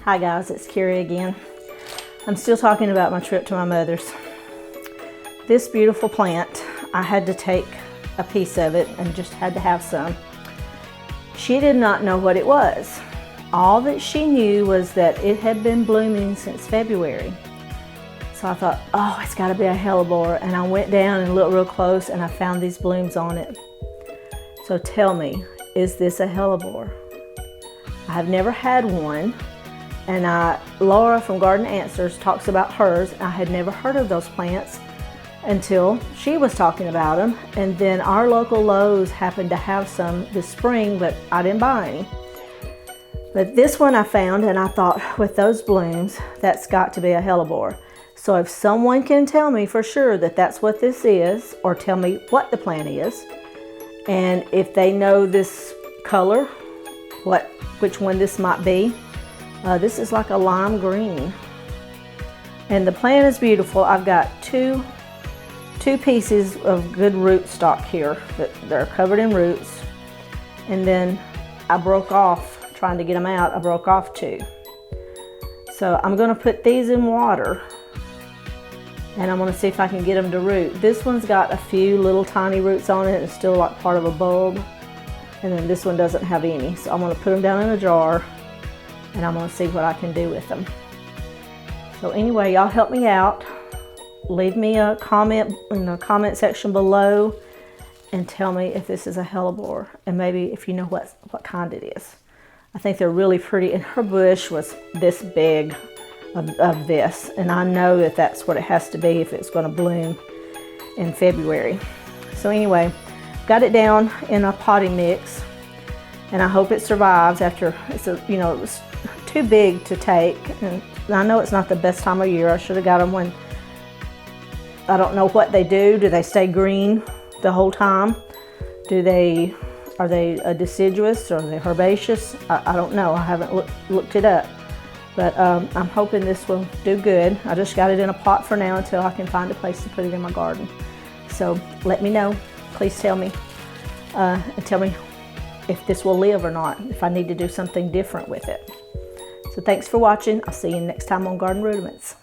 Hi guys, it's Carrie again. I'm still talking about my trip to my mother's. This beautiful plant, I had to take a piece of it and just had to have some. She did not know what it was. All that she knew was that it had been blooming since February. So I thought, oh, it's gotta be a hellebore. And I went down and looked real close and I found these blooms on it. So tell me, is this a hellebore? I have never had one. And Laura from Garden Answers talks about hers. I had never heard of those plants until she was talking about them. And then our local Lowe's happened to have some this spring, but I didn't buy any. But this one I found and I thought, with those blooms, that's got to be a hellebore. So if someone can tell me for sure that that's what this is, or tell me what the plant is, and if they know this color, which one this might be, this is like a lime green. And the plant is beautiful. I've got two pieces of good root stock here that they're covered in roots. And then I broke off, trying to get them out, I broke off two. So I'm gonna put these in water and I'm gonna see if I can get them to root. This one's got a few little tiny roots on it. It's still like part of a bulb. And then this one doesn't have any. So I'm gonna put them down in a jar and I'm gonna see what I can do with them. So anyway, y'all help me out. Leave me a comment in the comment section below and tell me if this is a hellebore and maybe if you know what kind it is. I think they're really pretty, and her bush was this big of this, and I know that that's what it has to be if it's gonna bloom in February. So anyway, got it down in a potting mix and I hope it survives after it was too big to take, and I know it's not the best time of year. I should have got them when, I don't know what they do. Do they stay green the whole time? Are they deciduous or are they herbaceous? I don't know. I haven't looked it up, but I'm hoping this will do good. I just got it in a pot for now until I can find a place to put it in my garden. So let me know. Please tell me and tell me if this will live or not, if I need to do something different with it. So thanks for watching. I'll see you next time on Garden Rudiments.